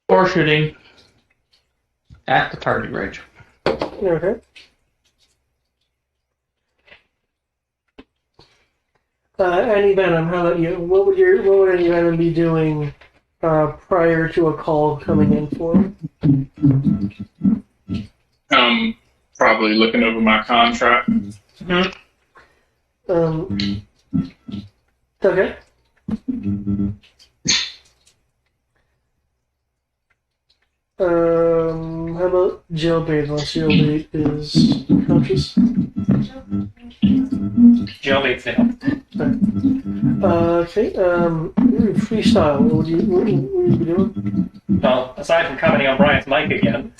Or shooting at the target range. Okay. Any Venom, how about you? What would any Venom be doing prior to a call coming in for him? Probably looking over my contract. Okay. How about Jailbait once Jailbait is conscious? Jailbait's down. Okay, freestyle, what would you be doing? Well, aside from commenting on Brian's mic again,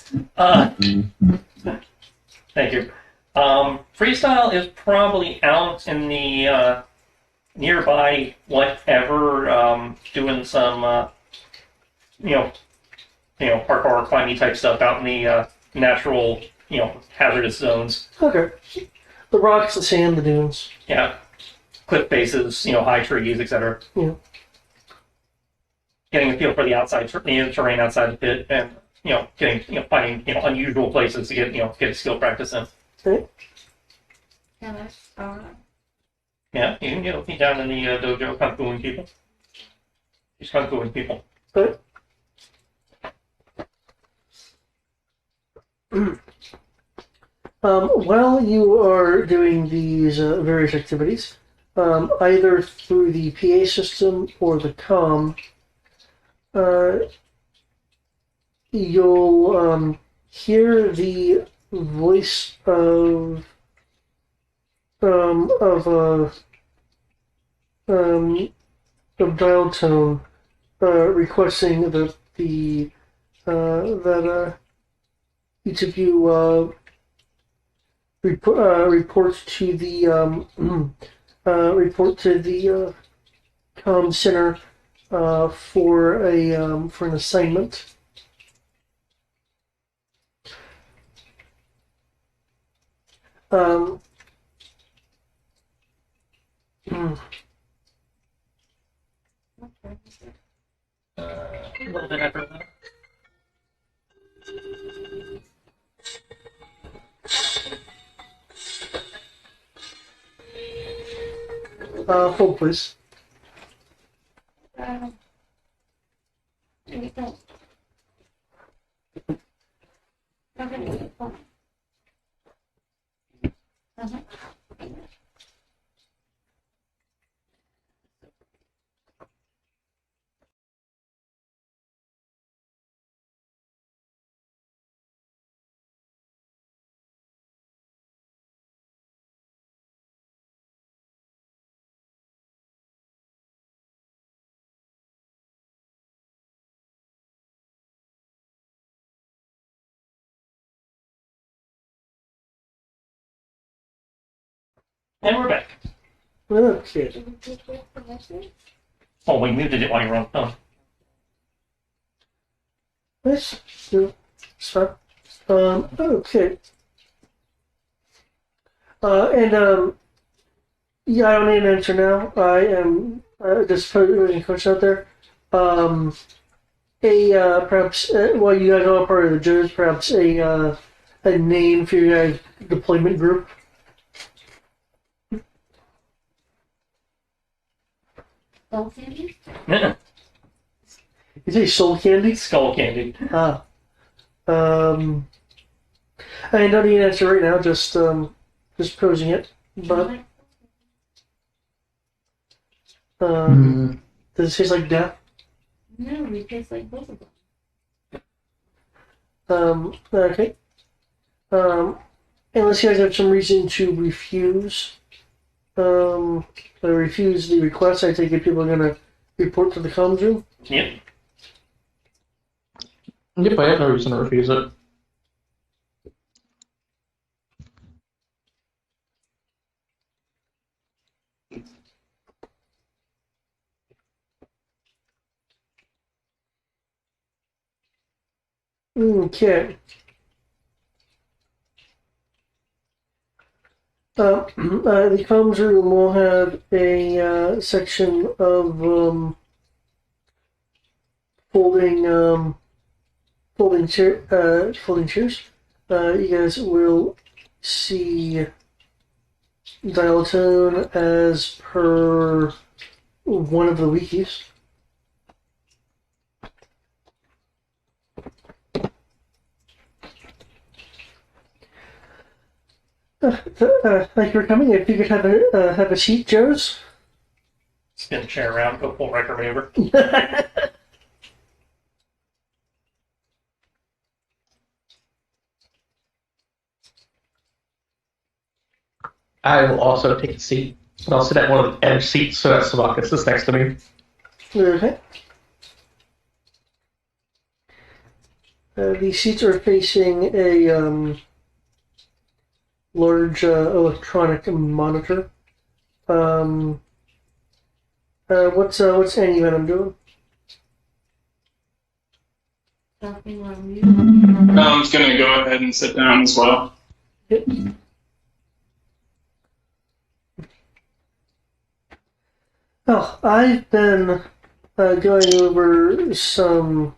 thank you. Freestyle is probably out in the nearby whatever, doing some parkour climbing type stuff out in the natural, hazardous zones. Okay. The rocks, the sand, the dunes. Yeah, cliff faces, high trees, etc. Yeah. Getting a feel for the outside terrain outside the pit, and finding unusual places to get skill practice in. Okay. Yeah, that's alright. Yeah, you can be down in the dojo, kung fuing people. Just kung fuing people. Okay. While you are doing these various activities, either through the PA system or the comm, you'll hear the voice of dial tone requesting that each of you report to the comm center for an assignment. Hmm. A little bit after that. Hold, please. Here we go. Okay. Uh-huh. And we're back. Okay. Oh, we muted it while you were on the phone. Nice. It's fine. Okay. Yeah, I don't need an answer now. I am just putting coach out there. Perhaps while you guys are all part of the Joes, perhaps a name for your guys' deployment group. Soul candy? You say soul candy? Skull candy. Ah. I don't need an answer right now. Just posing it. But does it taste like death? No, we taste like both of them. Okay. Unless you guys have some reason to refuse, refuse the request, I take it people are gonna report to the comms room. Yep. Yep, I have no reason to refuse it. Okay. The comms room will have a section of folding folding chairs. You guys will see dial tone as per one of the wikis. Thank you for coming. If you could have a seat, Joe's. Spin the chair around, go full record maneuver. I will also take a seat, but I'll sit at one of the edge seats so that Sabakis is next to me. Okay. The seats are facing a large electronic monitor. What's Annie Venom doing? Talking on mute. I'm just gonna go ahead and sit down as well. Yep. Oh, I've been going over some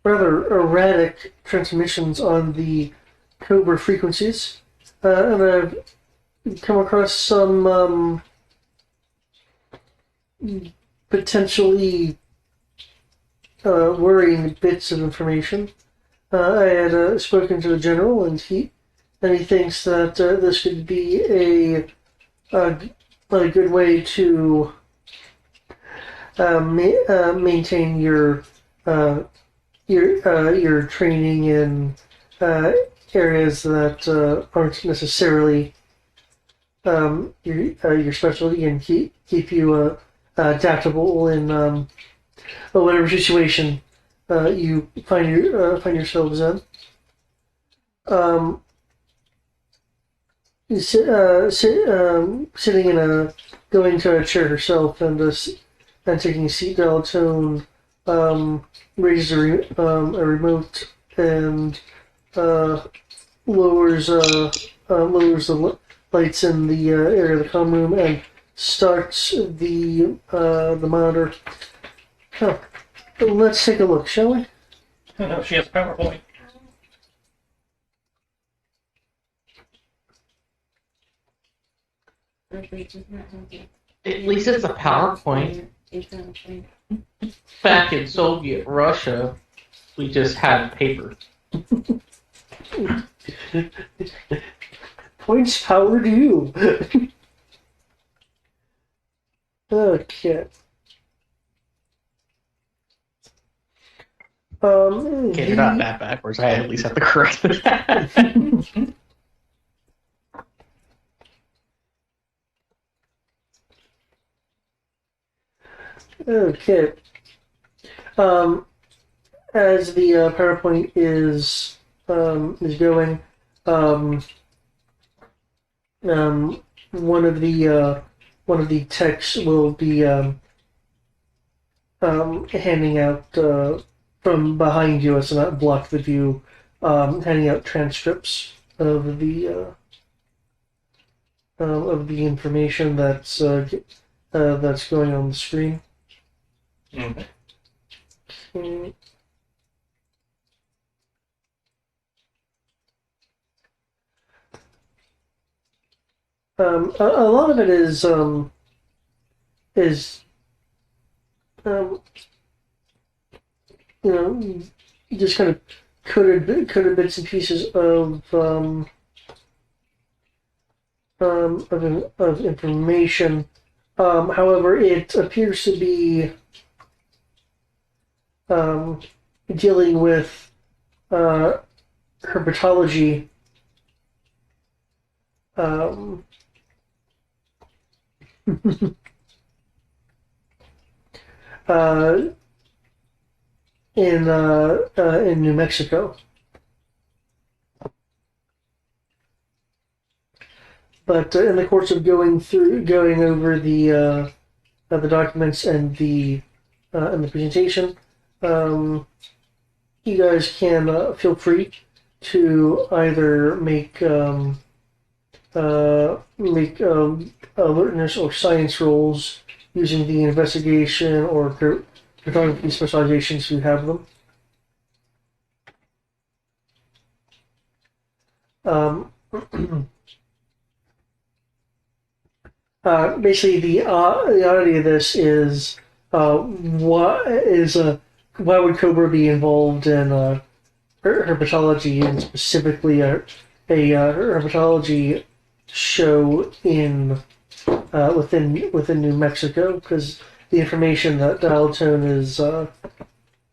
rather erratic transmissions on the Cobra frequencies, and I've come across some potentially worrying bits of information. I had spoken to the general, and he thinks that this could be a good way to maintain your training in areas that aren't necessarily your specialty, and keep you adaptable in whatever situation you find yourselves in. Sitting in going to a chair herself and taking a seat dial tone, raises a remote and lowers the lights in the area of the comm room and starts the monitor. Oh, let's take a look, shall we? No, she has a PowerPoint. But they just not talking. At least it's a PowerPoint. Exactly. Back in Soviet Russia, we just had paper. Points power to you. Okay. Okay, they're not that backwards. I at least have to correct that. Okay. As the PowerPoint is going, one of the techs will be handing out from behind you, as to not block the view, handing out transcripts of the information that's going on the screen. Mm-hmm. Okay. A lot of it is just kind of coded bits and pieces of information. However, it appears to be dealing with herpetology. In New Mexico. But in the course of going over the documents and the presentation, you guys can feel free to either make alertness or science rolls using the investigation or cryptography specializations you have them. Um, basically, the oddity of this is why would Cobra be involved in herpetology, and specifically a herpetology show in within New Mexico? Because the information that Dial Tone is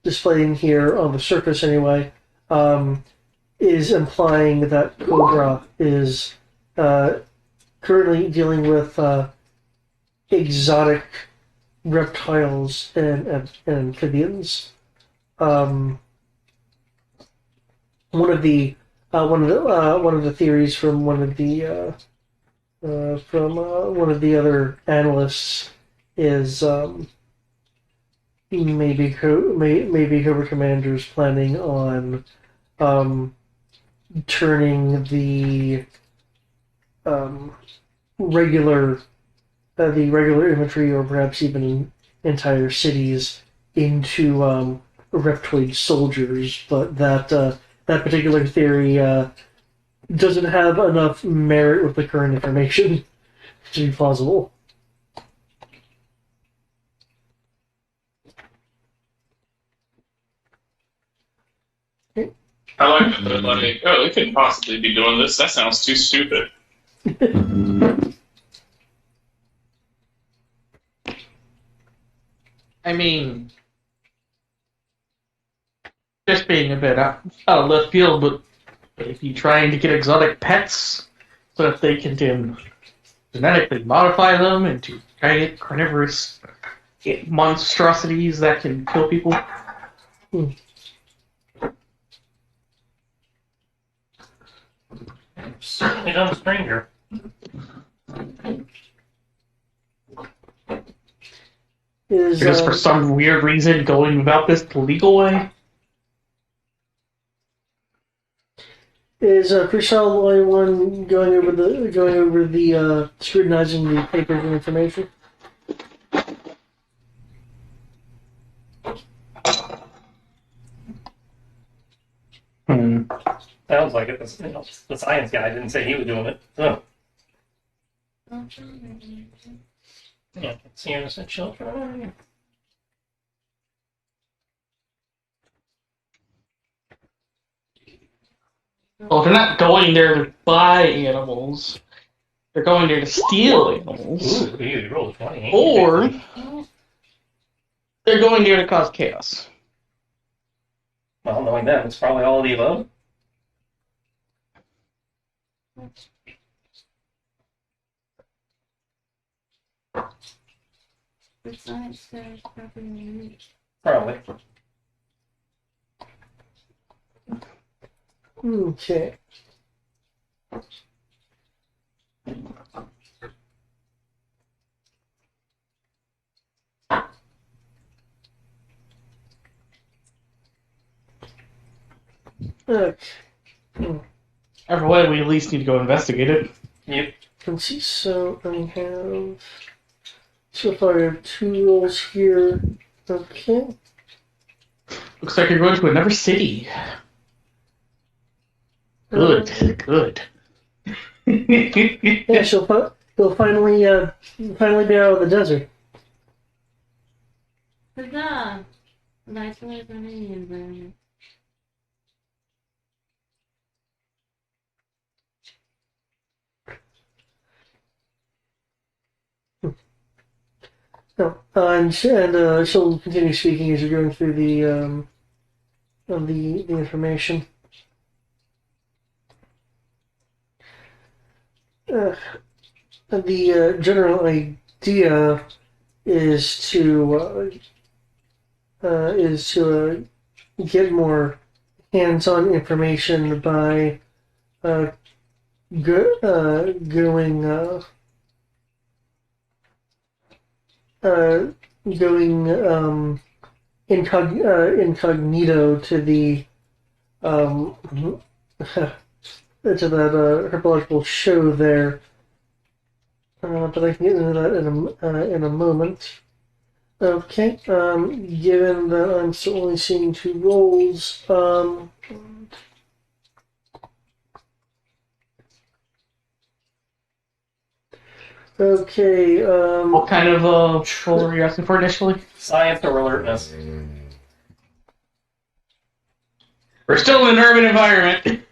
displaying here on the surface, anyway, is implying that Cobra is currently dealing with exotic reptiles and amphibians. One of the theories from one of the other analysts is maybe Cobra Commander's planning on turning the regular infantry, or perhaps even entire cities, into reptoid soldiers, but that particular theory doesn't have enough merit with the current information to be plausible. I like that they're like, oh, they couldn't possibly be doing this. That sounds too stupid. I mean, just being a bit out of left field, but if you're trying to get exotic pets so that they can genetically modify them into giant carnivorous monstrosities that can kill people. Certainly not a stranger. Is They're just for some weird reason going about this the legal way. Is Prishal the only one going over the scrutinizing the papers and information? Sounds like it. The science guy didn't say he was doing it. So, yeah, it's innocent children. Well, they're not going there to buy animals. They're going there to steal animals. Ooh, you rolled 20. Or they're going there to cause chaos. Well, knowing that, it's probably all of the above. The science says property unique. Probably. Okay. Okay. Either way, we at least need to go investigate it. Yep. Let's see. So I have so far I have 2 rolls here. Okay. Looks like you're going to another city. Good, good. Yeah, he'll finally be out of the desert. Huzzah! Lights away from any environment. No, and she'll continue speaking as you're going through the information. The general idea is to get more hands-on information by going incognito to the to that herpetological show there. But I can get into that in a moment. Okay. Given that I'm still only seeing 2 rolls, Okay, What kind of role were you asking for initially? Science or alertness? We're still in an urban environment.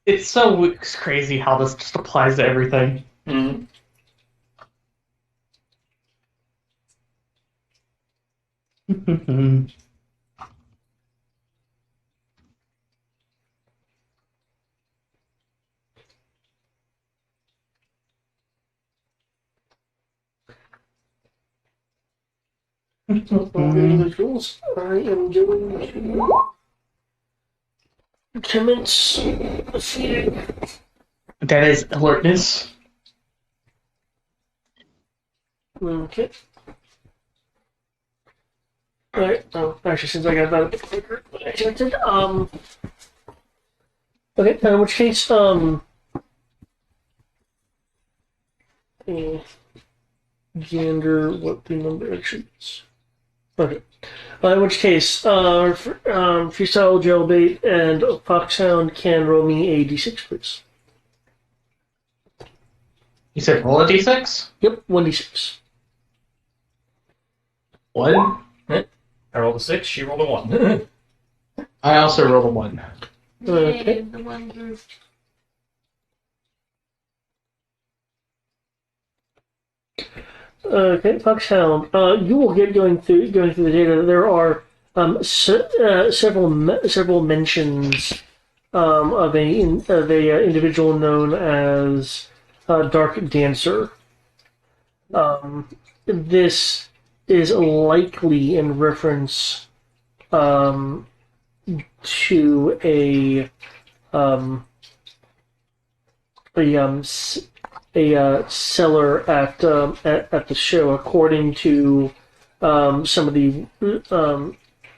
It's so crazy how this just applies to everything. Mm-hmm. those rules. I am going to commence feeding. That is alertness. Okay. Alright, oh, actually, since I got that a bit quicker than I expected, okay, in which case, gander what the number actually is. Okay. In which case, Freestyle Jailbait and Foxhound can roll me a d6, please. You said roll a d6? Yep, 1d6. 1. I rolled a 6, she rolled a 1. I also rolled a 1. Okay. Yay, the one group. Okay, Foxhound. You will get going through the data. There are several mentions of a individual known as Dark Dancer. This is likely in reference to a seller at the show, according to some of the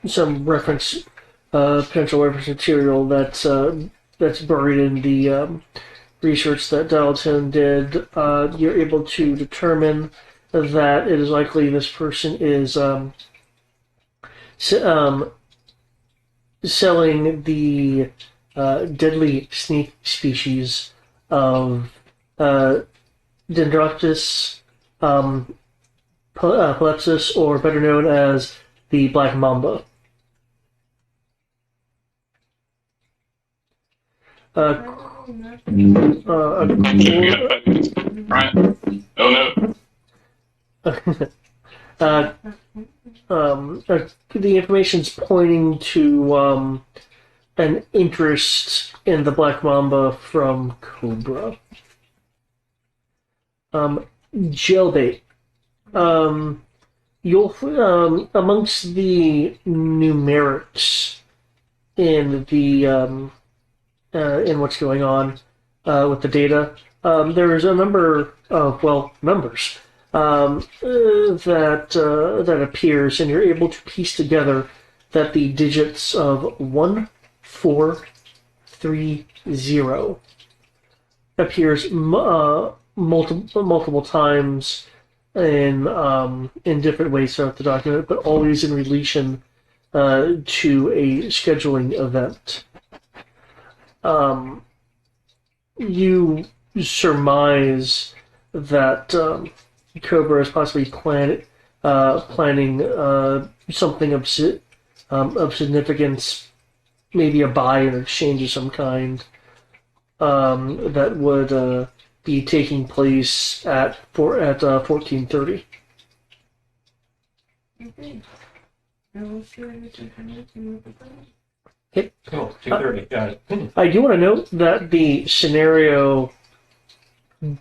some reference potential reference material that's buried in the research that Dalton did. You're able to determine that it is likely this person is selling the deadly snake species of Dendroctus palepsis, or better known as the black mamba. Oh, no. We got 5 minutes. Right. Oh no. The information's pointing to an interest in the black mamba from Cobra. Jailbait. You'll amongst the numerics in the in what's going on with the data, there's a number of numbers that appears, and you're able to piece together that the digits of 1430 appears multiple times in different ways throughout the document, but always in relation to a scheduling event. You surmise that Cobra is possibly planning something of significance, maybe a buy and exchange of some kind, that would be taking place at 1430. Okay. I will share this information with the group. Cool, 2:30, got it. I do want to note that the scenario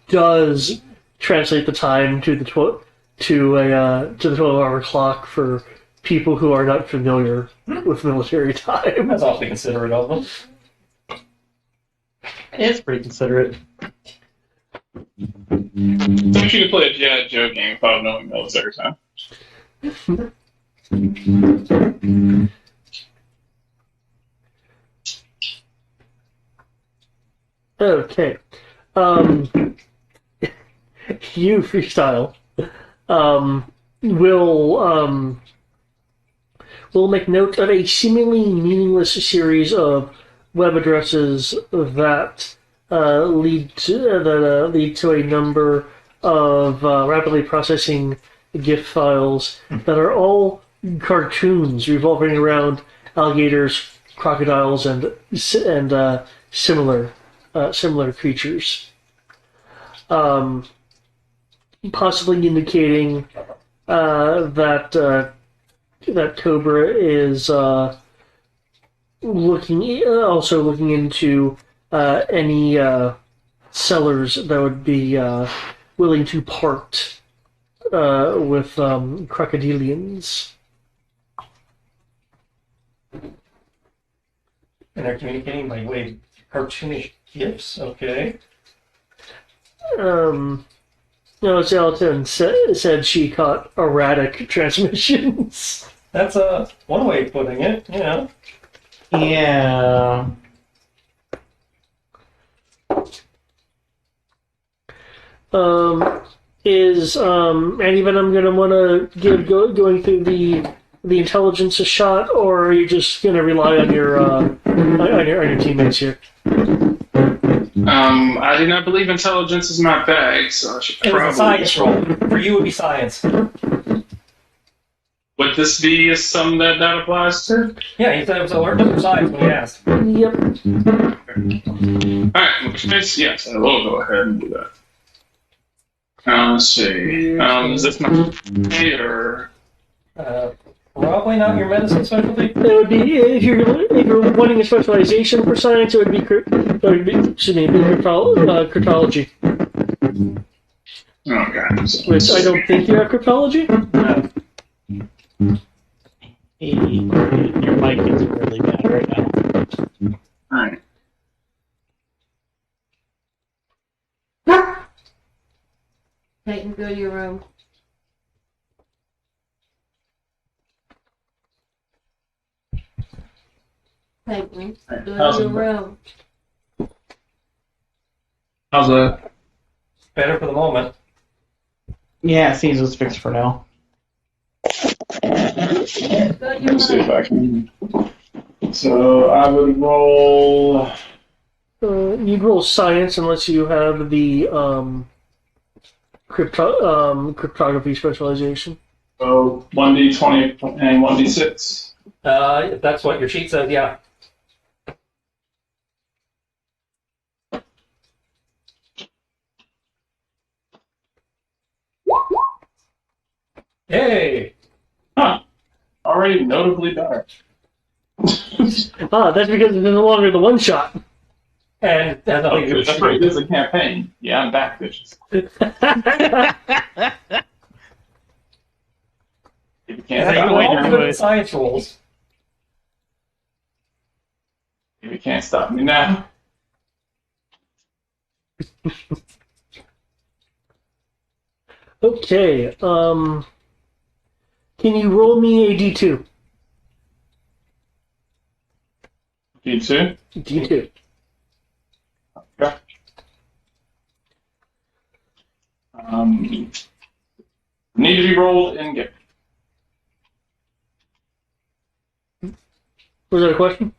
does translate the time to the 12-hour clock for people who are not familiar with military time. That's awfully considerate of them. It's pretty considerate. It's like you could play a G.I. Joe game without knowing military time. Okay. You, Freestyle, will make note of a seemingly meaningless series of web addresses that lead to a number of rapidly processing GIF files that are all cartoons revolving around alligators, crocodiles, and similar creatures, possibly indicating that Cobra is looking into any sellers that would be willing to part with crocodilians. And they're communicating by way of cartoonish gifs. Okay. Zelatin said she caught erratic transmissions. That's one way of putting it. You know. Yeah. Is Anti-Venom going to want to give going through the intelligence a shot, or are you just going to rely on your teammates here? I do not believe intelligence is my bag, so I should It was a probably. science roll. For you, it would be science. Would this be something that applies to? Yeah, he said it was alert for science when he asked. Yep. Alright, in which case, yes, I will go ahead and do that. Let's see. Is this my or Probably not your medicine specialty. It would be if you're wanting a specialization for science, it would be cryptology, oh god. which I don't think you have cryptology. Hey, your mic is really bad right now. Alright. Peyton, go to your room. Peyton, go to your room. How's that? Better for the moment. Yeah, Caesar's fixed for now. Go to Let your me see if room. I can. So I would roll. You'd roll science unless you have the cryptography specialization. So 1d20 and 1d6. If that's what your sheet says, yeah. Hey! Huh. Already notably better. That's because it's no longer the one shot. And that's nothing to do with That's right, this is a campaign. Yeah, I'm back, bitches. If you can't Hey, stop you me all now, good at science rolls. if you can't stop me now. Okay. Can you roll me a D2? D2. D2. Okay. Need to be rolled in game. Was that a question?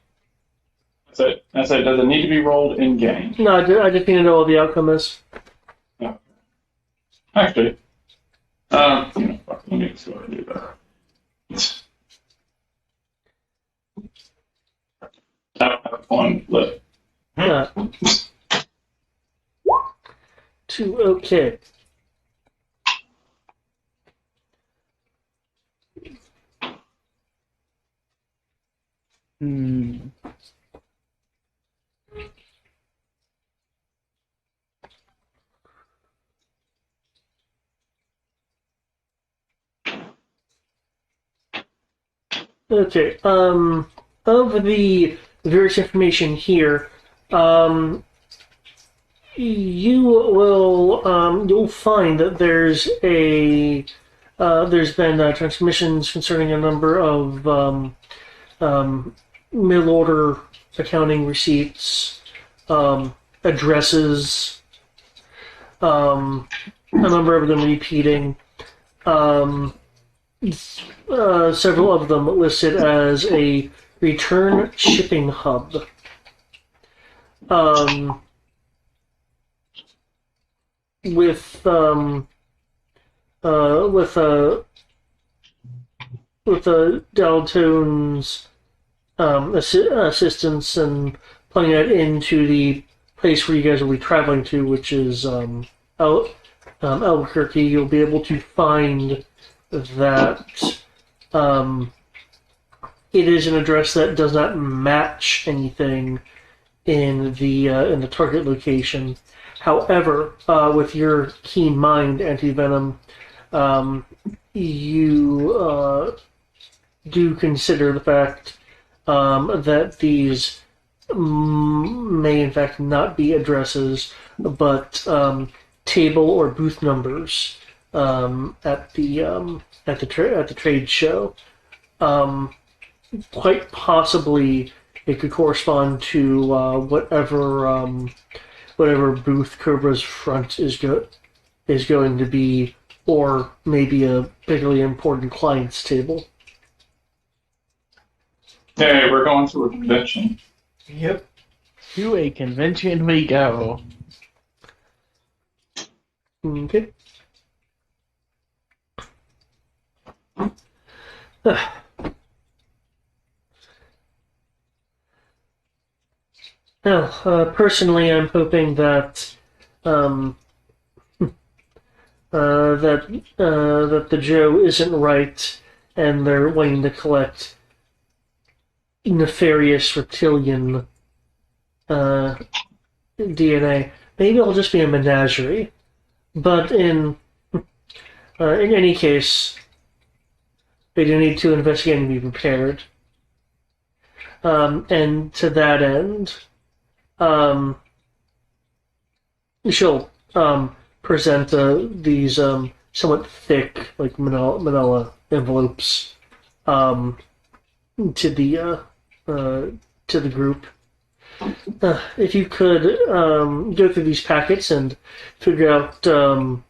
That's it. That's it. Does it need to be rolled in game? No, I just need to know what the outcome is. Actually, fuck, let me just go ahead and do that. I don't have one left. Uh, 2, okay. Hmm. Okay. Of the various information here, you'll find that there's been transmissions concerning a number of mail order accounting receipts, addresses, a number of them repeating. Several of them listed as a return shipping hub. with with Deltone's assistance and plugging that into the place where you guys will be traveling to, which is Albuquerque, you'll be able to find that it is an address that does not match anything in the target location. However, with your keen mind, Antivenom, you do consider the fact that these may in fact not be addresses, but table or booth numbers at the trade show. Quite possibly, it could correspond to whatever booth Cobra's front is going to be, or maybe a particularly important client's table. Hey, we're going to a convention. Yep. To a convention we go. Okay. Well, personally, I'm hoping that that the Joe isn't right, and they're wanting to collect nefarious reptilian DNA. Maybe it'll just be a menagerie. But in any case, they do need to investigate and be prepared. And to that end, she'll present these somewhat thick, like manila envelopes to the group. If you could go through these packets and figure out who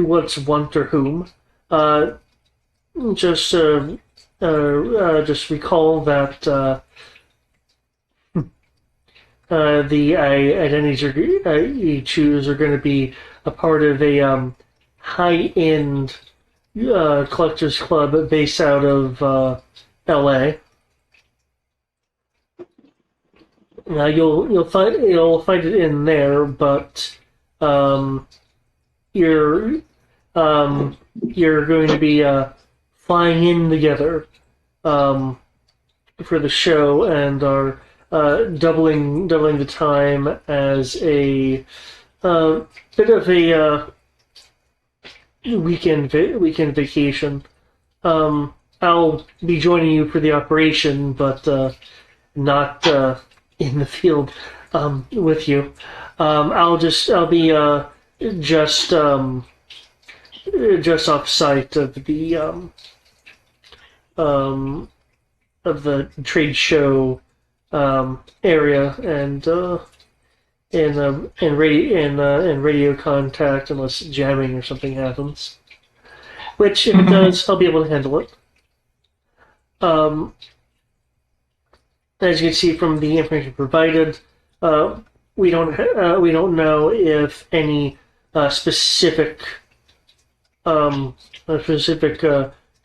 wants what or whom, just recall that the identities you choose are going to be a part of a high-end collectors club based out of L.A. Now you'll find it in there, but you're going to be flying in together for the show and are doubling the time as a bit of a weekend vacation. I'll be joining you for the operation, but not in the field with you. I'll be just off site of the trade show area and in radio contact unless jamming or something happens. Which, if it does, I'll be able to handle it. As you can see from the information provided, we don't know if any specific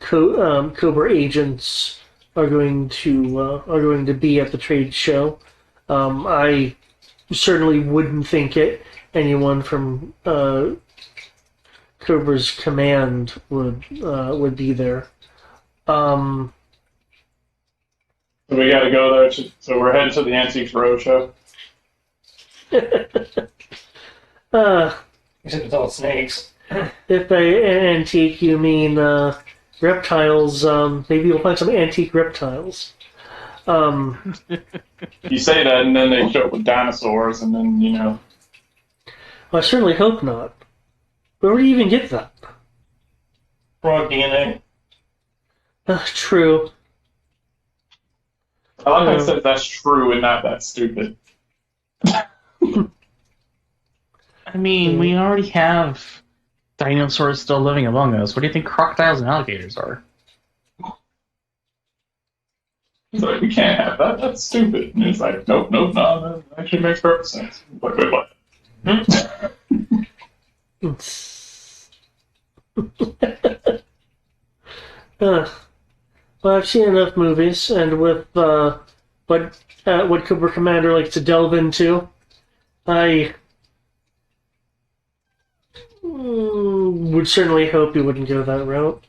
Cobra agents are going to be at the trade show. I certainly wouldn't think anyone from Cobra's command would be there. So we got to go there. So we're heading to the Antiques Roadshow. Except it's all snakes. If by antique you mean reptiles, maybe you'll find some antique reptiles. You say that, and then they show up with dinosaurs, and then, Well, I certainly hope not. Where would you even get that? Frog DNA. True. I like how I said that's true and not that stupid. I mean, we already have dinosaurs still living among us. What do you think crocodiles and alligators are? He's like, we can't have that. That's stupid. And he's like, nope, no, that actually makes perfect sense. Like, wait, what? Uh, well, I've seen enough movies, and with what Cooper Commander likes to delve into, I would certainly hope he wouldn't go that route.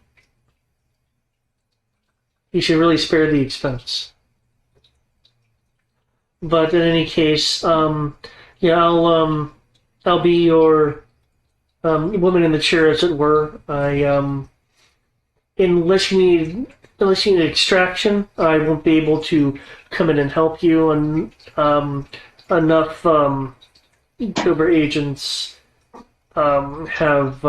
He should really spare the expense. But in any case, yeah, I'll be your woman in the chair, as it were. Unless you need extraction, I won't be able to come in and help you. And enough Cobra agents have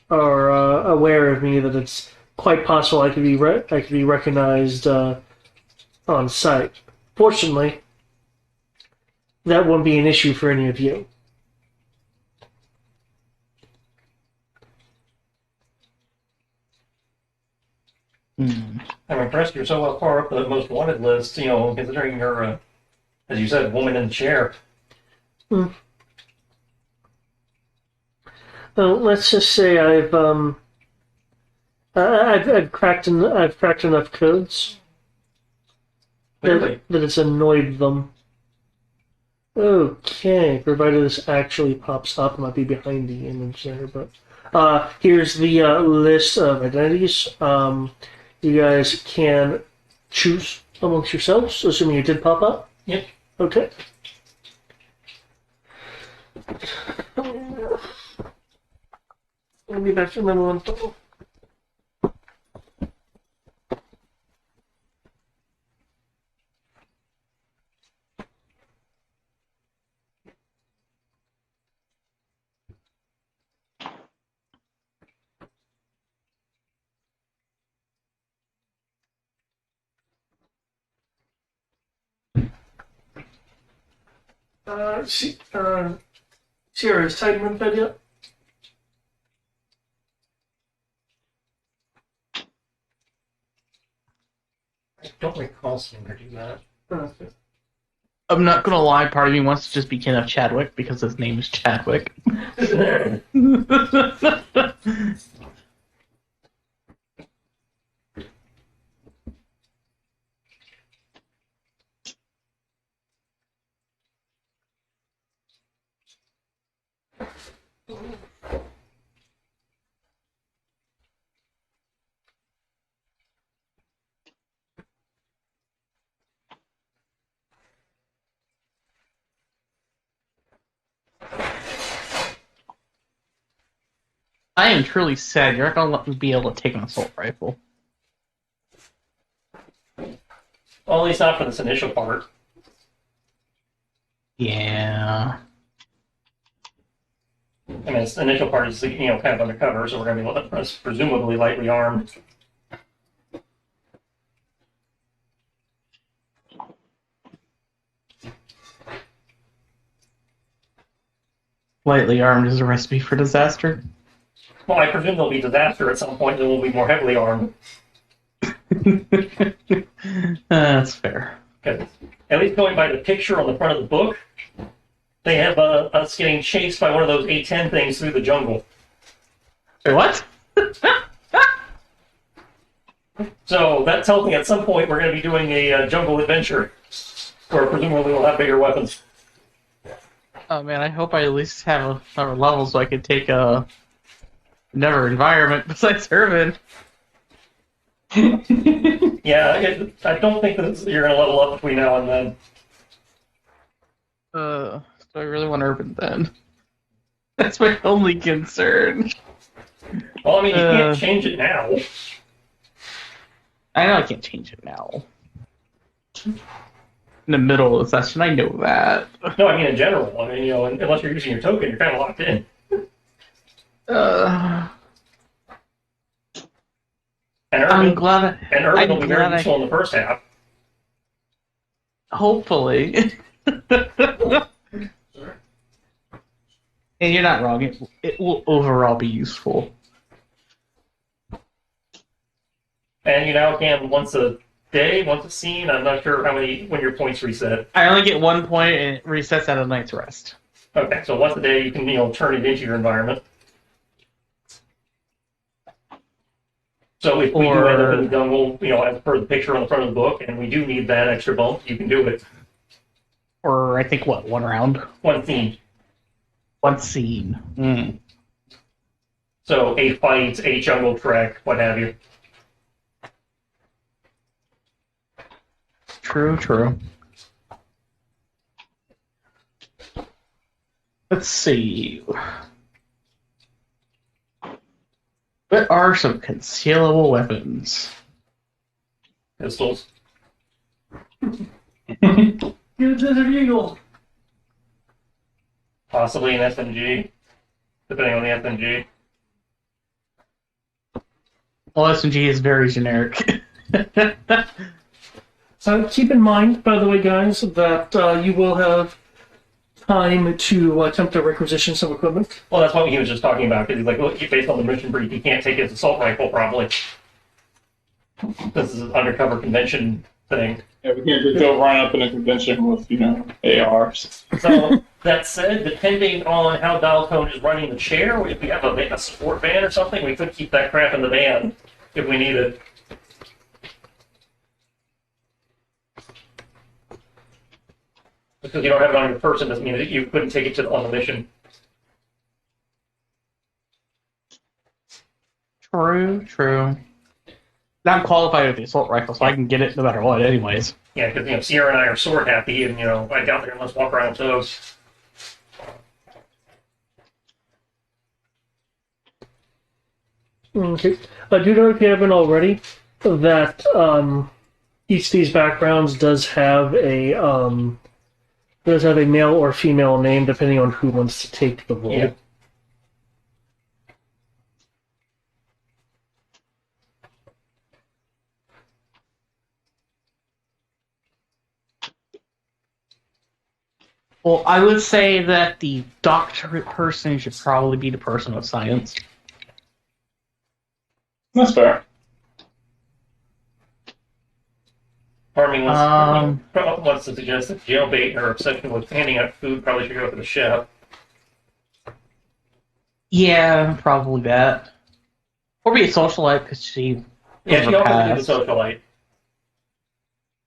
are aware of me that it's quite possible I could be recognized on site. Fortunately, that won't be an issue for any of you. Hmm. I'm impressed you're so far up the most wanted list, considering you're, as you said, woman in the chair. Well, let's just say I've cracked enough codes Clearly. that it's annoyed them. Okay, provided this actually pops up, it might be behind the image there, but here's the list of identities. You guys can choose amongst yourselves, assuming it did pop up. Yep. Okay. I'll be back to number one. Sierra, is Titan in bed yet? I don't recall seeing her do that. Okay. I'm not gonna lie, part of me wants to just be Kenneth Chadwick because his name is Chadwick. I am truly sad you're not gonna let me be able to take an assault rifle. Well, at least not for this initial part. Yeah. I mean, this initial part is, kind of undercover, so we're going to be presumably lightly armed. Lightly armed is a recipe for disaster. Well, I presume there'll be disaster at some point, and we'll be more heavily armed. That's fair. Because at least going by the picture on the front of the book, they have us getting chased by one of those A-10 things through the jungle. Wait, what? So that tells me at some point we're going to be doing a jungle adventure, where presumably we'll have bigger weapons. Oh man, I hope I at least have another level so I can take another environment besides Urban. Yeah, I don't think that you're going to level up between now and then. Do I really want Urban then? That's my only concern. Well, I mean, you can't change it now. I know I can't change it now. In the middle of the session, I know that. No, I mean in general. I mean, unless you're using your token, you're kind of locked in. And I'm Urban, glad. Urban will be very glad useful in the first half. Hopefully. And you're not wrong. It will overall be useful. And you now can once a day, once a scene. I'm not sure when your points reset. I only get 1 point, and it resets at a night's rest. Okay, so once a day you can turn it into your environment. So if we do end up in the jungle, as per the picture on the front of the book, and we do need that extra bump, you can do it. Or I think what, 1 round? One scene. 1 scene. Mm. So a fight, a jungle trek, what have you. True. Let's see. What are some concealable weapons? Pistols. You Desert Eagle. Possibly an SMG, depending on the SMG. Well, SMG is very generic. So keep in mind, by the way, guys, that you will have time to attempt to requisition some equipment. Well, that's what he was just talking about, because he's like, look, based on the mission brief, he can't take his assault rifle probably. This is an undercover convention thing. Yeah, we can't just go run up in a convention with, ARs. So, that said, depending on how Dialtone is running the chair, if we have a support van or something, we could keep that crap in the van if we need it. Because you don't have it on your person doesn't mean that you couldn't take it on the mission. True. I'm qualified with the assault rifle, so I can get it no matter what, anyways. Yeah, because Sierra and I are sword happy, and I doubt they're gonna let us walk around with those. Okay. I do know if you haven't already that each of these backgrounds does have a male or female name depending on who wants to take the role. Yeah. Well, I would say that the doctorate person should probably be the person with science. That's fair. Farming wants to suggest that jailbait or obsession with handing out food probably should go for the chef. Yeah, probably that. Or be a socialite, because she... Yeah, she also overpassed. did the socialite.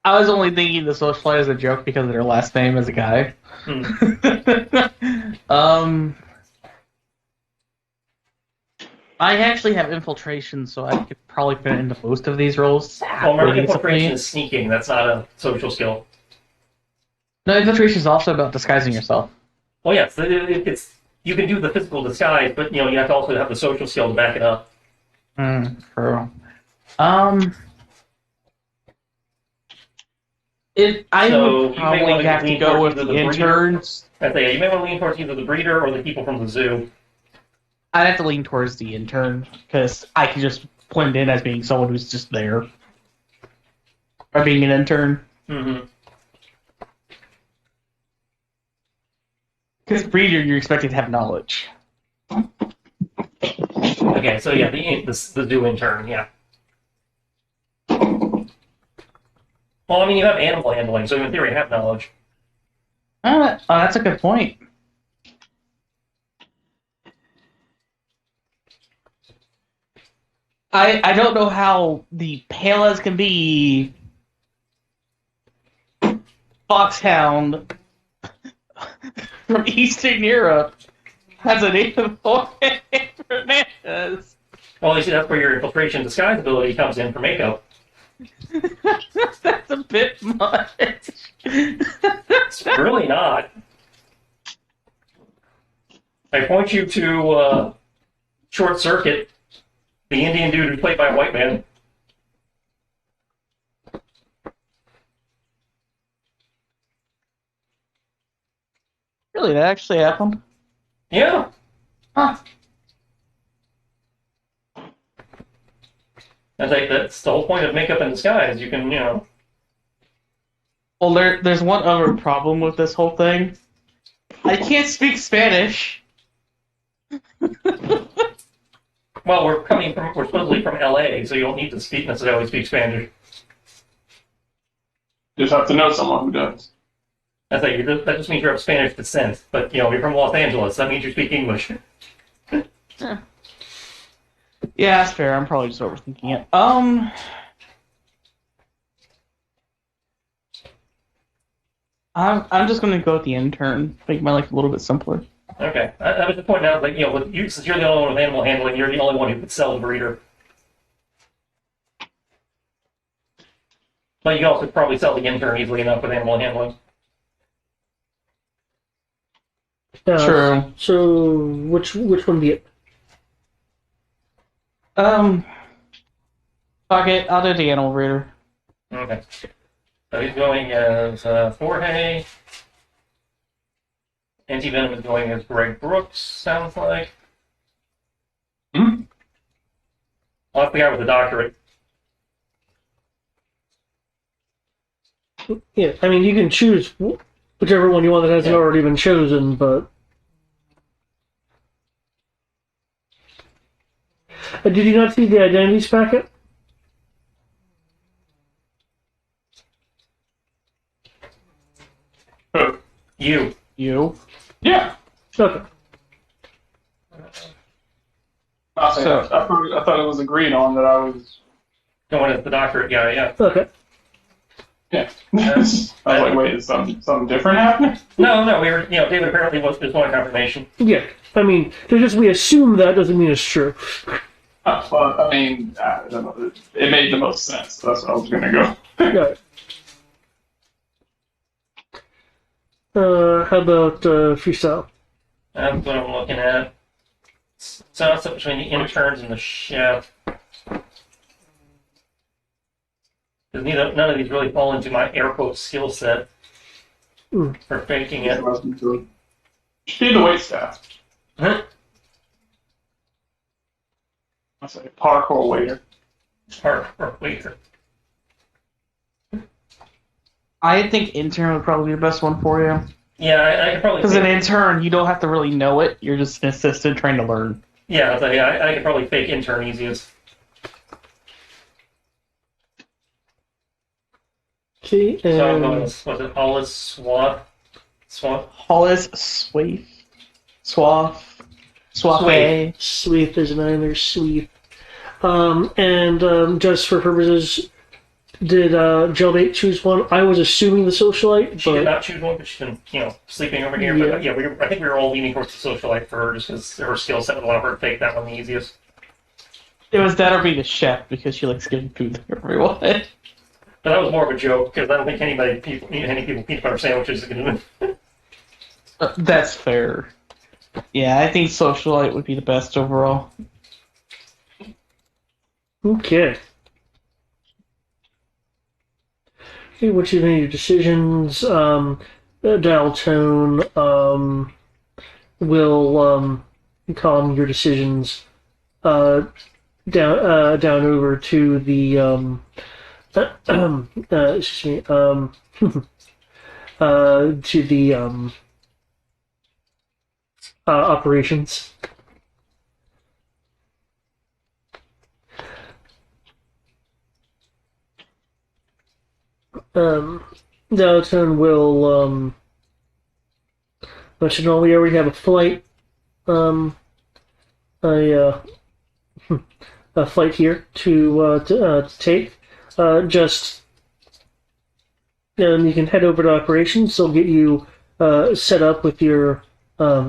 I was only thinking the socialite as a joke because of their last name as a guy. I actually have infiltration, so I could probably fit into most of these roles. Well, remember, pretty infiltration easily. is sneaking. That's not a social skill. No, infiltration is also about disguising yourself. Well, yes, it's you can do the physical disguise, but you have to also have the social skill to back it up. True. I So, would you may probably wanna have to lean go towards with either the the interns. I say, you may want to lean towards either the breeder or the people from the zoo. I'd have to lean towards the intern, because I can just blend in as being someone who's just there. Or being an intern. Mm-hmm. Because breeder, you're expected to have knowledge. Okay, so yeah, the zoo intern, yeah. Well, I mean, you have animal handling, so in theory, you have knowledge. That's a good point. I don't know how the Palas can be Foxhound from Eastern Europe has a native Fernandez. Well, you see, that's where your infiltration disguise ability comes in for makeup. That's a bit much. It's really not. I point you to Short Circuit, the Indian dude who's played by a white man. Really, that actually happened? Yeah. Huh. That's the whole point of makeup and disguise. You can, Well, there's one other problem with this whole thing. I can't speak Spanish. Well, we're supposedly from LA, so you don't need to necessarily speak Spanish. Just have to know someone who does. That just means you're of Spanish descent. But you're from Los Angeles. That means you speak English. Yeah, that's fair. I'm probably just overthinking it. I'm just gonna go with the intern. Make my life a little bit simpler. Okay, I was just pointing out, since you're the only one with animal handling, you're the only one who could sell the breeder. But you also could probably sell the intern easily enough with animal handling. True. So which one do you? Fuck it. I'll do the animal breeder. Okay. So he's going as Jorge. Anti-Venom is going as Greg Brooks, sounds like. Hmm? I'll have the guy with the doctorate. Yeah, I mean you can choose whichever one you want that hasn't already been chosen, but. Did you not see the identities packet? You. You. Yeah. Okay. I thought it was agreed on that I was. Going as the doctorate guy, yeah. Okay. Yeah. I was like, wait, is something different happening? No, we were, David apparently just wanted confirmation. Yeah. I mean, just we assume that doesn't mean it's true. Well, I mean, I don't know. It made the most sense. That's what I was gonna go. Got it. How about freestyle? That's what I'm looking at. So it's up between the interns and the chef. Because none of these really fall into my air quote skill set for faking it. Should be the wait staff. Huh? I say parkour waiter. Or waiter. I think intern would probably be the best one for you. Yeah, I could probably. Because an intern, you don't have to really know it. You're just an assistant trying to learn. Yeah, I could probably fake intern easiest. Okay, So I'm going with, was it Hollis Swat? Hollis Swaith. Swath. Swathe. Sweep is neither sweep. And just for purposes, did Jailbait choose one? I was assuming the socialite, She did but not choose one because she's been, sleeping over here. Yeah. But yeah, I think we were all leaning towards the socialite for her just because her skill set would allow her to fake that one the easiest. It was that or being a chef because she likes giving food to everyone. But that was more of a joke because I don't think any people peanut butter sandwiches is going to. That's fair. Yeah, I think socialite would be the best overall. okay. Okay, what you made your decisions? Dial tone will calm your decisions down over to the excuse me to the operations. Dalton will let you know we already have a flight, a a flight here to take. Just you can head over to operations. They'll get you set up with your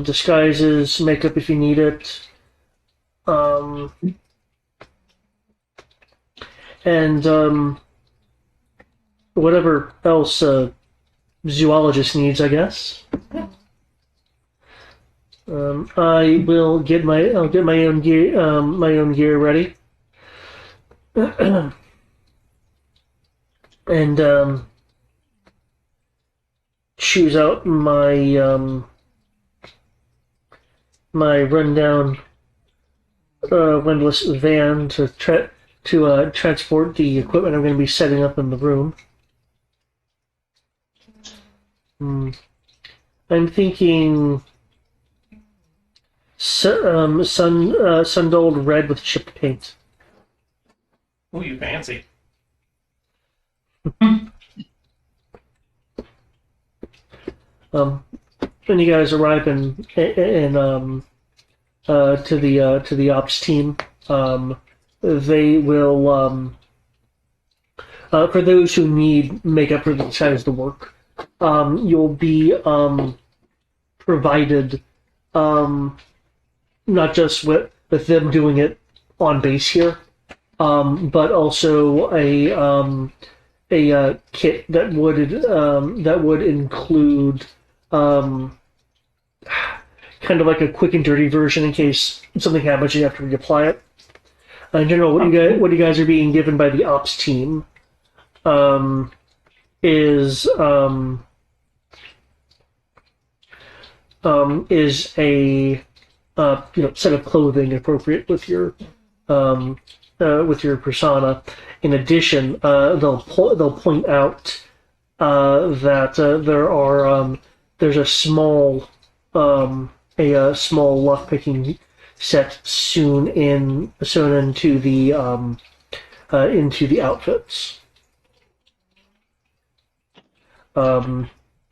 disguises, makeup if you need it, and whatever else zoologist needs, I guess. I'll get my own gear ready, and choose out my my rundown windlass van to transport the equipment I'm going to be setting up in the room. I'm thinking sun-dulled red with chipped paint. Ooh, you fancy. When you guys arrive to the ops team, they will for those who need makeup for the size of the work, you'll be provided not just with them doing it on base here, but also a kit that would include kind of like a quick and dirty version in case something happens you have to reapply it. In general, what you guys are being given by the ops team is a set of clothing appropriate with your persona. In addition, they'll point out that there's a small lockpicking set sewn into the outfits.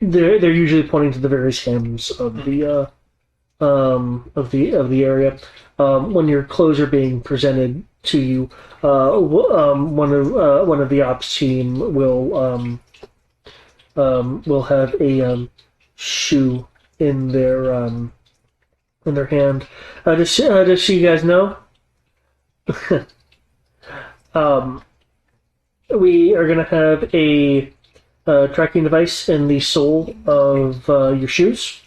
They're usually pointing to the various hems of the area. When your clothes are being presented to you, one of the ops team will have a shoe in their hand. Just so you guys know, we are going to have a tracking device in the sole of your shoes.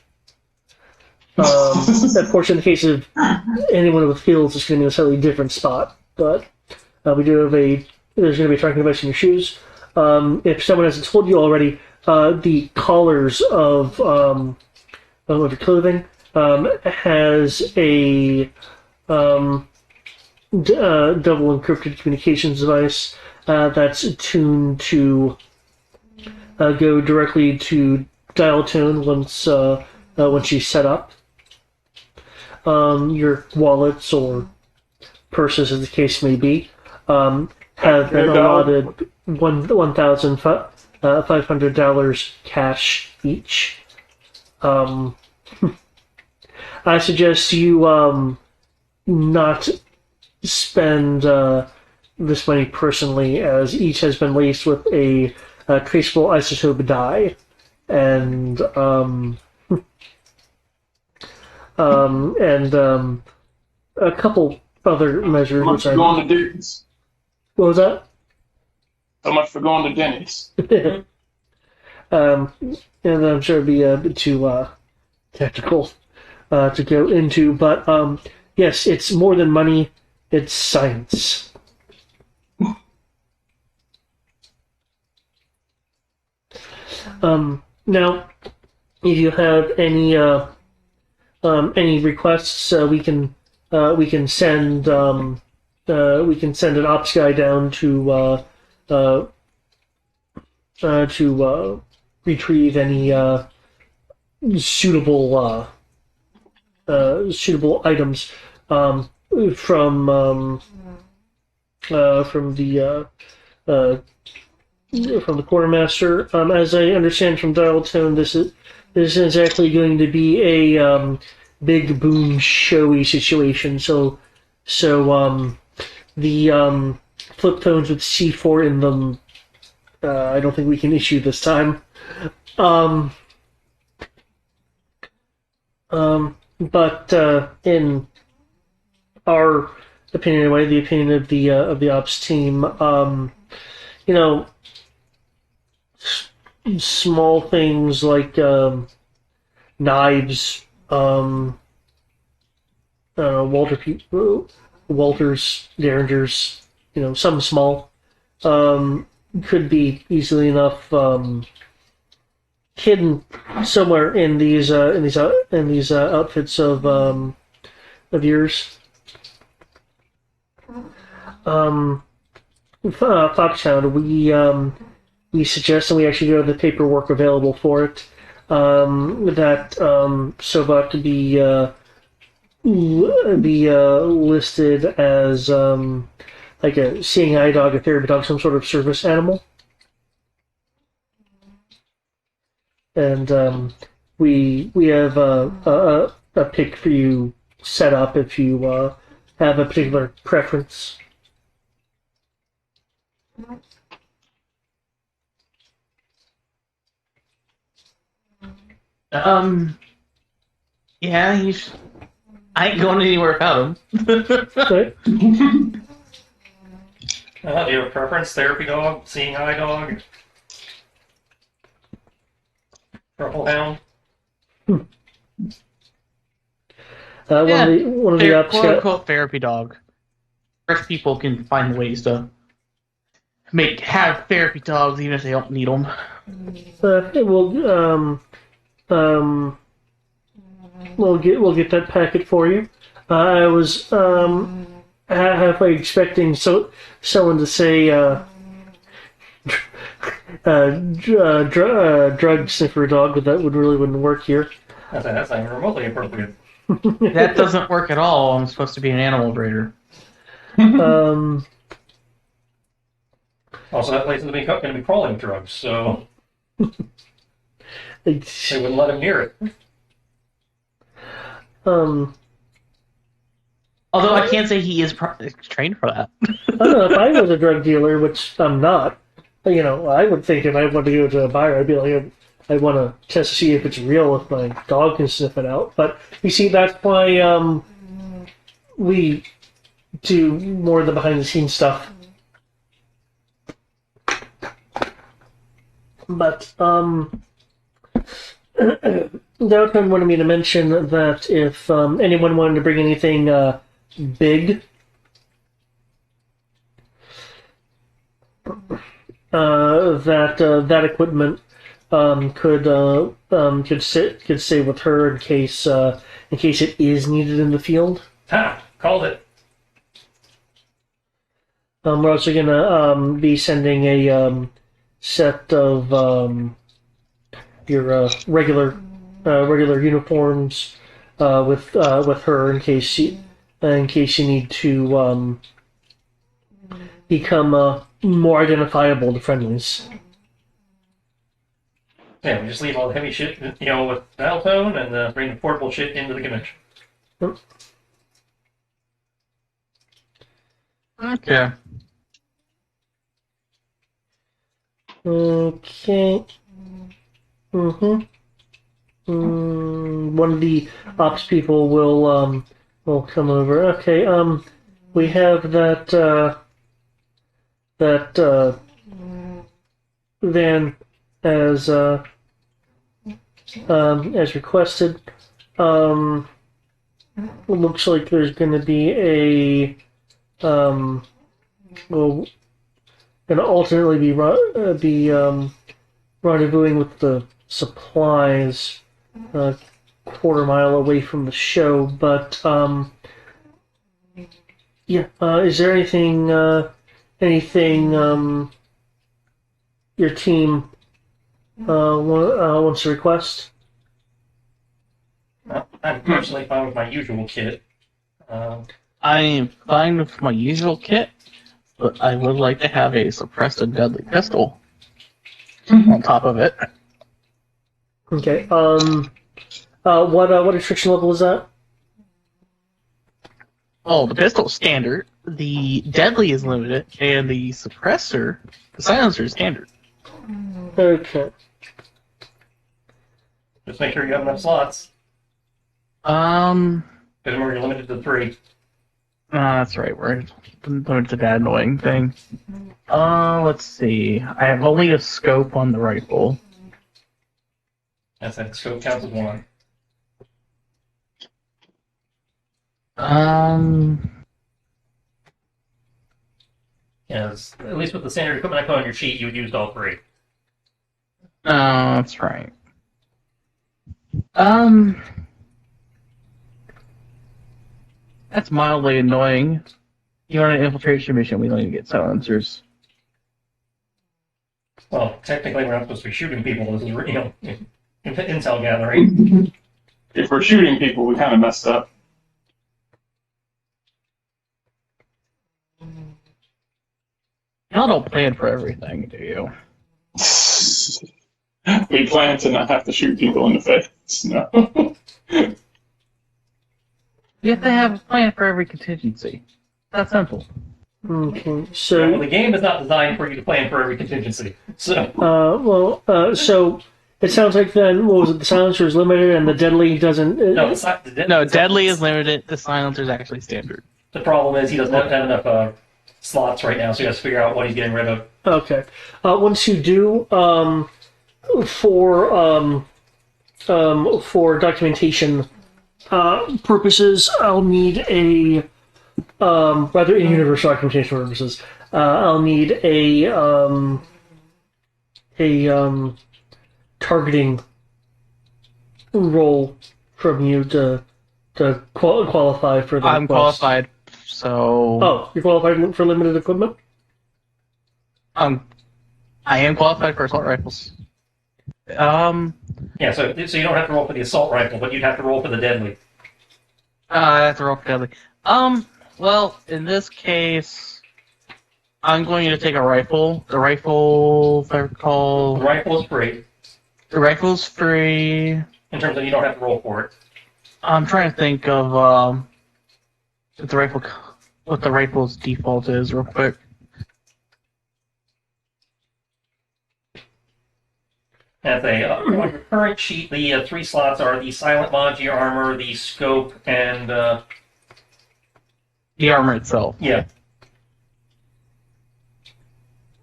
Of course, in the case of anyone with heels, it's going to be a slightly different spot. But there's going to be a tracking device in your shoes. If someone hasn't told you already, the collars of your clothing has a double encrypted communications device that's tuned to go directly to dial tone once she's set up. Your wallets or purses, as the case may be, have been allotted $1,500 cash each. I suggest you not spend this money personally, as each has been laced with a traceable isotope dye, and a couple other measures. How much for going to Denny's? What was that? How much for going to Denny's? And I'm sure it'd be a bit too technical to go into, but yes, it's more than money, it's science. Now, if you have any requests, we can send an ops guy down to retrieve any suitable items from the quartermaster. As I understand from dial tone, this isn't exactly going to be a big boom showy situation. So the flip phones with C4 in them, I don't think we can issue this time. But in our opinion, anyway, the opinion of the ops team, small things like knives, Walters, Derringers, some small, could be easily enough hidden somewhere in these outfits of yours. Foxhound, we suggest, and we actually do have the paperwork available for it, that Sovak be be listed as like a seeing eye dog, a therapy dog, some sort of service animal. And we have a pick for you set up if you have a particular preference. Yeah, I ain't going anywhere without him. Okay. Do you have a preference? Therapy dog, seeing eye dog, truffle hound. One of the ops quote got, unquote therapy dog. Rich people can find ways to have therapy dogs even if they don't need them. we'll get that packet for you. I was halfway expecting someone to say drug sniffer dog, but that wouldn't work here. That's not even remotely appropriate. That doesn't work at all. I'm supposed to be an animal breeder. Also, that place is going to be crawling with drugs, so they wouldn't let him near it. Although I can't say he is trained for that. I don't know, if I was a drug dealer, which I'm not, I would think if I wanted to go to a buyer, I'd be like, I want to test to see if it's real, if my dog can sniff it out. But you see, that's why we do more of the behind the scenes stuff. But Downtown wanted me to mention that if anyone wanted to bring anything big, that equipment could stay with her in case it is needed in the field. Ha! Called it. We're also gonna be sending a set of your regular uniforms with her in case you need to become more identifiable to friendlies. Yeah, we just leave all the heavy shit, with Dialtone and bring the portable shit into the convention. Yep. Okay. Okay. One of the ops people will come over. Okay. We have that van as requested. Looks like there's going to be going to alternately be rendezvousing with the supplies a quarter mile away from the show. But is there anything your team wants to request? I'm personally fine with my usual kit. I am fine with my usual kit, but I would like to have a suppressed and deadly pistol on top of it. Okay. What restriction level is that? Oh, the pistol's standard. The deadly is limited, and the silencer is standard. Okay. Just make sure you have enough slots. Because we're limited to 3. That's right. We're limited to that annoying thing. Let's see. I have only a scope on the rifle. That's it. Scope counts as 1. Yes, at least with the standard equipment I put on your sheet, you would use all 3. That's right. That's mildly annoying. You're on an infiltration mission, we don't even get silencers. Well, technically we're not supposed to be shooting people. This is, intel gathering. If we're shooting people, we kind of messed up. Y'all don't plan for everything, do you? We plan to not have to shoot people in the face. No. You have to have a plan for every contingency. That's simple. Okay, Well, so the game is not designed for you to plan for every contingency. So so it sounds like then what was it? The silencer is limited, and the deadly doesn't. no, it's not. No, deadly is limited. The silencer is actually standard. The problem is he doesn't have enough slots right now, so he has to figure out what he's getting rid of. Okay. Once you do, for documentation purposes, I'll need a rather in universe documentation purposes. I'll need a targeting roll from you to qualify for the I'm request. qualified, so Oh, you're qualified for limited equipment? I am qualified for assault rifles. Yeah, so you don't have to roll for the assault rifle, but you'd have to roll for the deadly. I have to roll for deadly. Well, in this case, I'm going to take a rifle. The rifle, if I The recall, rifle is free the rifle's free. in terms of you don't have to roll for it. I'm trying to think of what the rifle's default is, real quick. As on your current sheet, the 3 slots are the silent mod, gear armor, the scope, and The armor itself. yeah.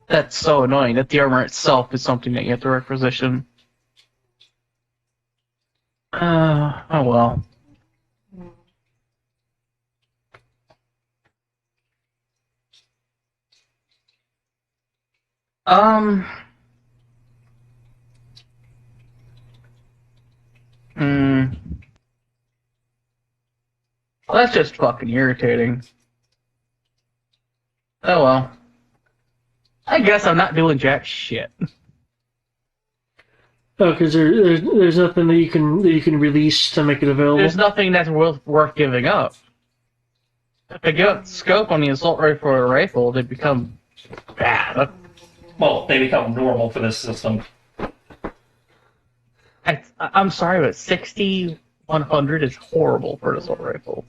That's so annoying that the armor itself is something that you have to requisition. Oh well. Hmm. Well, that's just fucking irritating. Oh well. I guess I'm not doing jack shit. Oh, because there's nothing that you can release to make it available. There's nothing that's worth giving up. If I give up scope on the assault rifle or rifle, they become bad. Well, they become normal for this system. I'm sorry, but 60-100 is horrible for an assault rifle.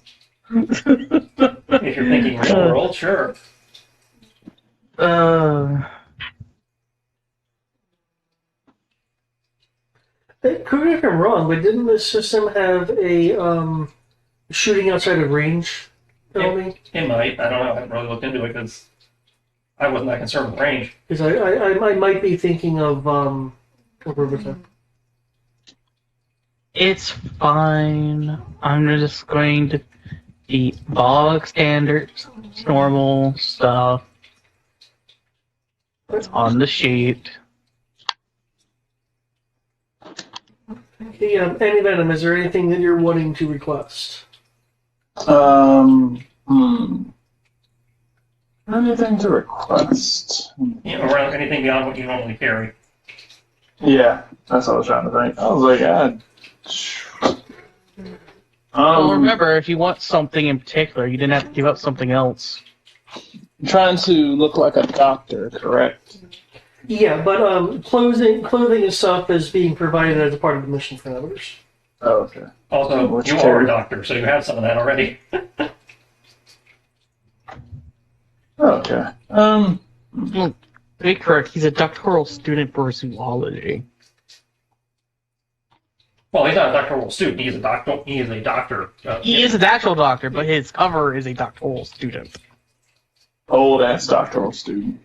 If you're thinking real world, sure. Correct me if I'm wrong, but didn't this system have a shooting outside of range penalty? It might. I don't know. I haven't really looked into it because I wasn't that concerned with range. Because I might be thinking of Robotype. It's fine. I'm just going to be bog standard, normal stuff. It's on the sheet. Hey, Annie Venom, is there anything that you're wanting to request? Anything to request? You know, or anything beyond what you normally carry. Yeah, that's what I was trying to think. I was like, Well, remember, if you want something in particular, you didn't have to give up something else. trying to look like a doctor, correct? Yeah, but clothing and stuff is being provided as a part of the mission for others. Oh, okay. Also, Which you are carry? a doctor, so you have some of that already. Okay. Well, to be correct, he's a doctoral student for zoology. Well, he's not a doctoral student. He is a doctor. He is a doctor. He is an actual doctor, but his cover is a doctoral student. Old ass doctoral student.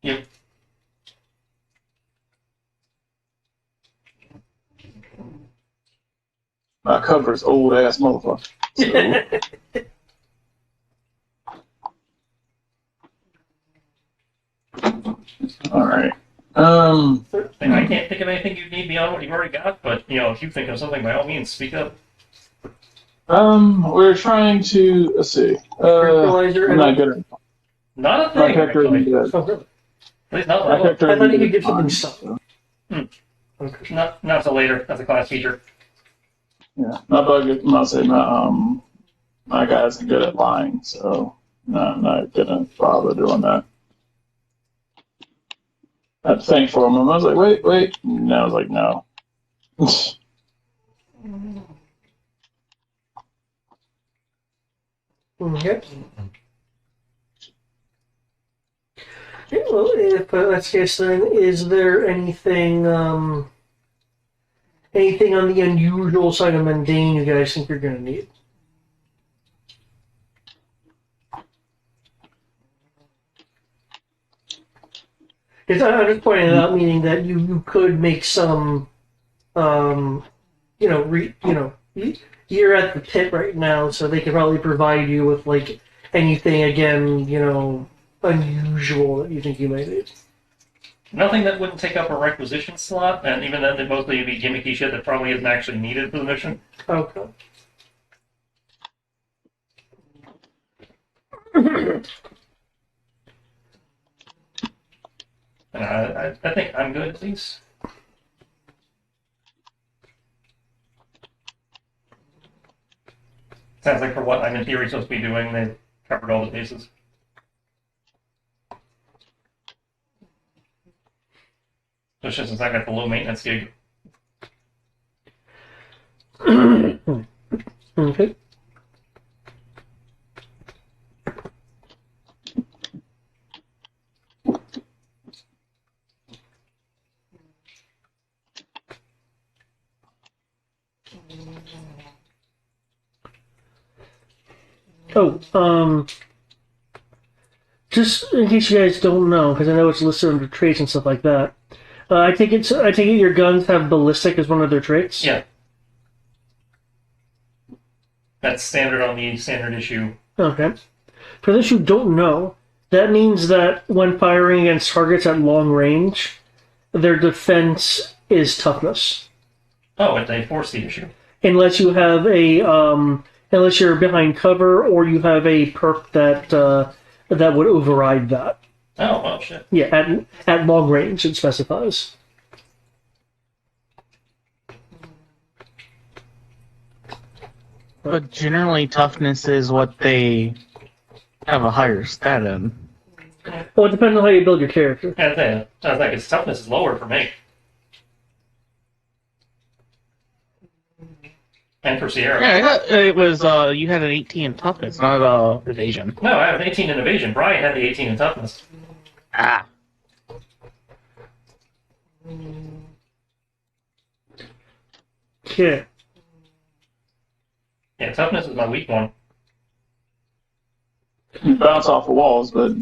Yep. My cover's old ass motherfucker. So, all right. And I can't think of anything you need beyond what you've already got. But if you think of something, by all means, speak up. We're trying to let's see. Tranquilizer I'm and not good at Not a my thing, character actually. isn't good. Oh, really? At least not My level. character I thought you isn't could give good at something lying, stuff. so, Okay. Not till later. That's a class feature. yeah. My bug is my guy's good at lying, so no, I'm not gonna bother doing that. I had to think for a moment. I was like, wait. And I was like, no. Okay. Yeah, well, if that's the case, then is there anything anything on the unusual side of mundane you guys think you're gonna need? Because I'm just pointing it out, meaning that you could make some, you're at the pit right now, so they could probably provide you with like anything again, unusual that you think you might need. Nothing that wouldn't take up a requisition slot, and even then, it'd mostly be gimmicky shit that probably isn't actually needed for the mission. Okay. And I think I'm good at least. Sounds like for what I'm in theory supposed to be doing, they've covered all the bases. Especially since I got the low maintenance gig. Okay. Just in case you guys don't know, because I know it's listed under traits and stuff like that. I take it your guns have ballistic as one of their traits. Yeah. That's standard on the standard issue. Okay. For those who don't know, that means that when firing against targets at long range, their defense is toughness. Oh, they force the issue. Unless you have unless you're behind cover or you have a perk that would override that. Oh, well, shit. Yeah, at long range it specifies. But generally, toughness is what they have a higher stat in. Well, it depends on how you build your character. I think its toughness is lower for me. And for Sierra. Yeah, I thought it was you had an 18 in toughness, not evasion. No, I have an 18 in evasion. Brian had the 18 in toughness. Ah. Okay. Yeah, toughness is my weak one. You bounce off the walls, but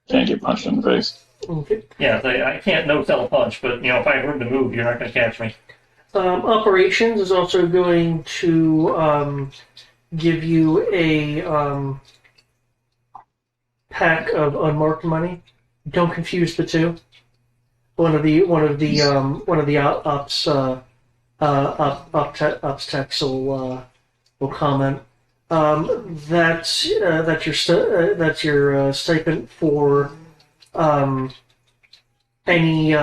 can't get punched in the face. Okay. Yeah, I can't no-sell a punch, but if I have room to move, you're not going to catch me. Operations is also going to give you a pack of unmarked money. Don't confuse the two. One of the ops techs will comment. That's your stipend for any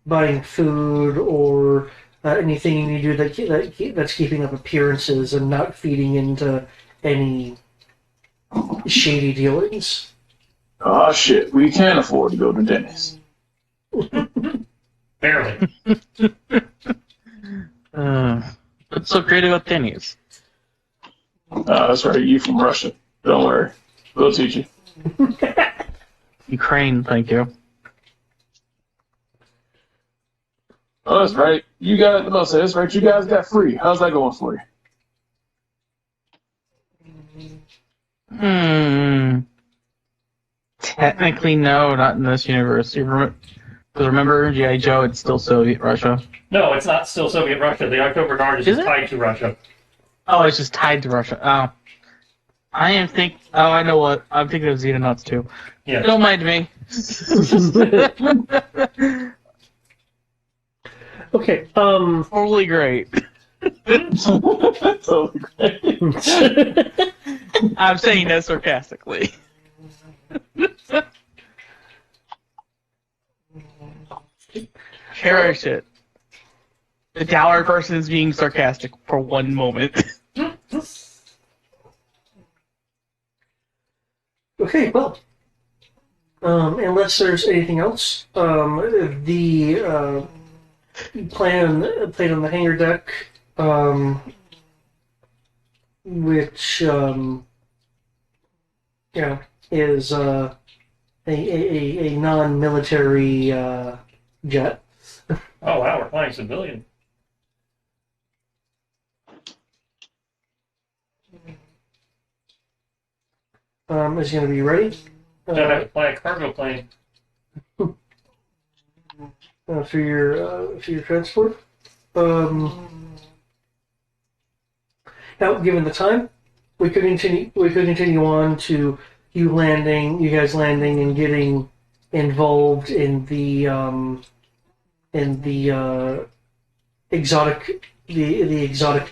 buying food or anything you need to do that's keeping up appearances and not feeding into any shady dealings. Oh shit, we can't afford to go to Denny's. Barely. What's so great about Denny's? That's right, you from Russia. Don't worry, we'll teach you. Ukraine, thank you. Oh, that's right. You got the most. That's right. You guys got free. How's that going for you? Technically, no, not in this universe. Because remember, G.I. Joe, it's still Soviet Russia. No, it's not still Soviet Russia. The October Guard is just it? tied to Russia. Oh, it's just tied to Russia. Oh. I know what. I'm thinking of Xenonauts too. Yeah. Don't mind me. Okay. Totally great. Totally great. I'm saying that sarcastically. Cherish it. The dour person is being sarcastic for one moment. Okay, well, Unless there's anything else, the plan on the hangar deck, which is a non-military jet. Oh wow, we're flying civilian. Is going to be ready Don't have to fly a cargo plane. for your transport. Now, given the time, we could continue. We could continue on to you guys landing, and getting involved in the exotic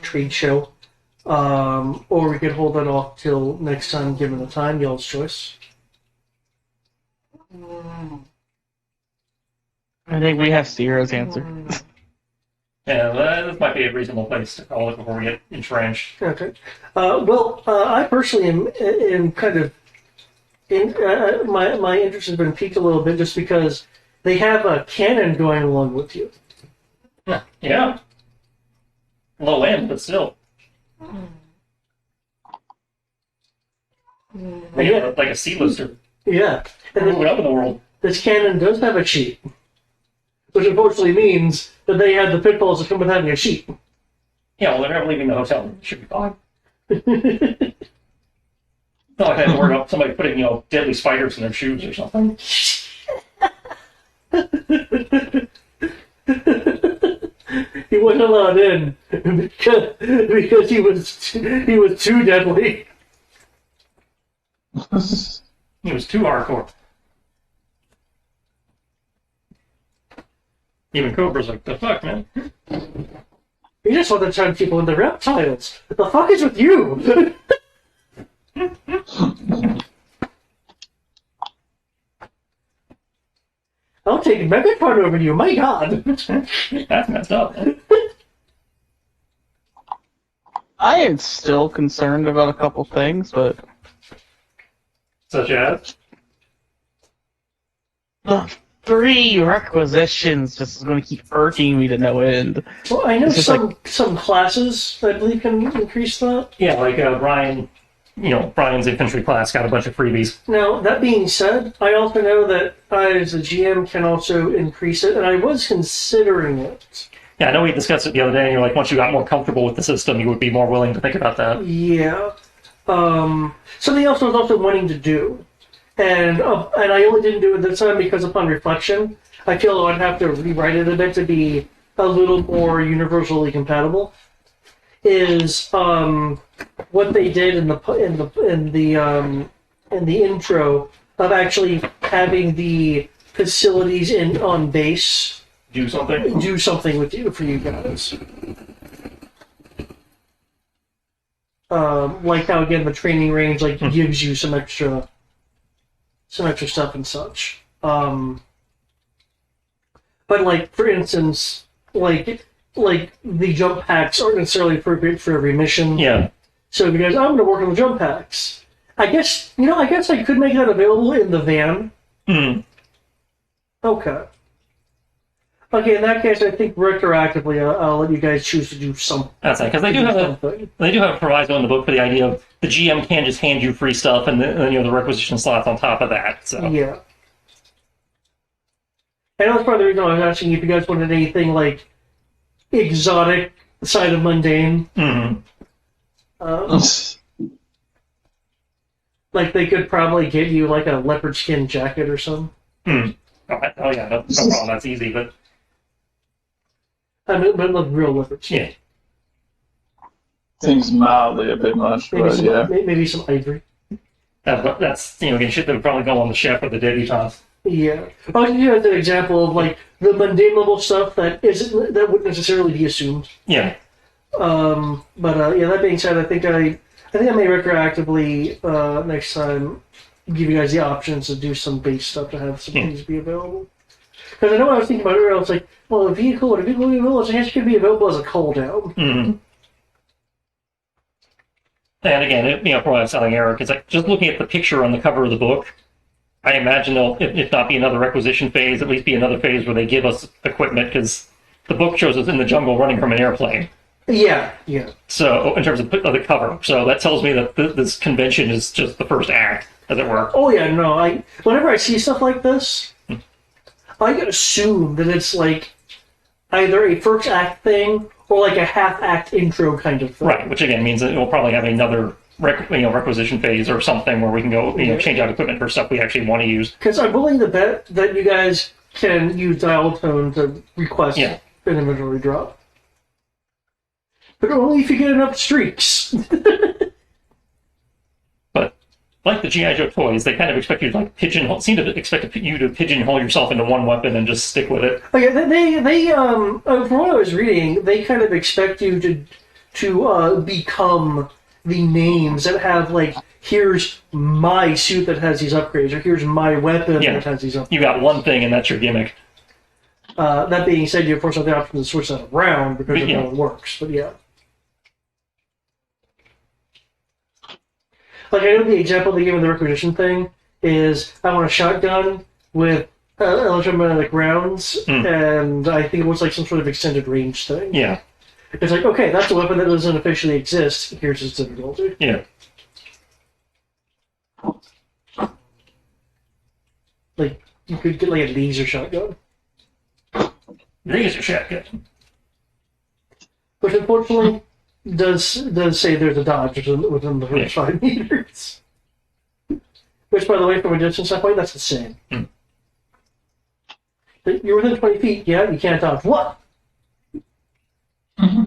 trade show. Or we could hold that off till next time, given the time. Y'all's choice. I think we have Sierra's answer. Yeah, this might be a reasonable place to call it before we get entrenched. Okay. I personally am kind of my interest has been piqued a little bit just because they have a cannon going along with you. Yeah. Low end, but still. Yeah. Like a sea lister. Yeah. And Moving up in the world. this cannon does have a cheat, which unfortunately means that they had the pitfalls that come with having a cheat. Yeah, well, they're never leaving the hotel. Should be fine. Not like I have to worry about somebody putting, deadly spiders in their shoes or something. He wasn't allowed in because he was too deadly. He was too hardcore. Even Cobra's like, the fuck, man? You just want to turn people into reptiles. What the fuck is with you? I'll take Megatron over you, my god. That's messed up, man. I am still concerned about a couple things, but Such as? the 3 requisitions just is going to keep irking me to no end. Well, I know It's just some classes I believe can increase that. Yeah, like Brian, Brian's infantry class got a bunch of freebies. Now, that being said, I also know that I, as a GM, can also increase it, and I was considering it. Yeah, I know we discussed it the other day, and you're like, once you got more comfortable with the system, you would be more willing to think about that. Yeah. Something else I was also wanting to do, and I only didn't do it this time because upon reflection, I feel I'd have to rewrite it a bit to be a little more universally compatible. Is what they did in the intro of actually having the facilities on base Do something? do something with you for you guys. Like how again the training range gives you some extra stuff and such. But for instance, the jump packs aren't necessarily appropriate for every mission. Yeah. So if you guys, I'm going to work on the jump packs. I guess I could make that available in the van. Hmm. Okay. Okay, in that case, I think retroactively, I'll let you guys choose to do something. That's it, because they do have a proviso in the book for the idea of the GM can just hand you free stuff and the requisition slots on top of that. So Yeah. I know that's part of the reason I was asking if you guys wanted anything like exotic side of mundane. Mm-hmm. Like they could probably get you like a leopard skin jacket or something. Oh yeah, no problem. That's easy, but I mean, but like real leopard skin. yeah. Seems mildly a bit much, Maybe but some, yeah. maybe some ivory. That's again shit that would probably go on the chef or the debutantes. Yeah. I'll give you an example of like the mundane level stuff that wouldn't necessarily be assumed. Yeah. That being said, I think I may retroactively next time give you guys the options to do some base stuff to have some things be available. Because I know what I was thinking about earlier. I was like, well, a vehicle I guess could be available as a call down. Mm-hmm. And again, from what I was telling Eric, it's like just looking at the picture on the cover of the book, I imagine there'll, if not be another requisition phase, at least be another phase where they give us equipment, because the book shows us in the jungle running from an airplane. Yeah. So, in terms of the cover. So that tells me that this convention is just the first act, as it were. Oh yeah, no. Whenever I see stuff like this, I assume that it's like either a first act thing or like a half act intro kind of thing. Right, which again means that we'll probably have another requisition phase or something where we can go change out equipment for stuff we actually want to use. Because I'm willing to bet that you guys can use dial tone to request an inventory drop. But only if you get enough streaks. But like the G.I. Joe toys, they kind of expect you to like seem to expect you to pigeonhole yourself into one weapon and just stick with it. Okay, they from what I was reading, they kind of expect you to become the names that have like, here's my suit that has these upgrades, or here's my weapon that has these upgrades. You got one thing and that's your gimmick. That being said, you of course have the option to switch that around because of how it works. But yeah. Like, I know the example they give in the requisition thing is, I want a shotgun with electromagnetic rounds, and I think it was like some sort of extended range thing. Yeah. It's like, okay, that's a weapon that doesn't officially exist. Here's its difficulty. Yeah. Like, you could get like a laser shotgun. Laser shotgun. Which unfortunately does say there's a dodge within the first 5 meters. Which, by the way, from a distance standpoint, that's insane. You're within 20 feet, yeah, you can't dodge. What? Mm-hmm.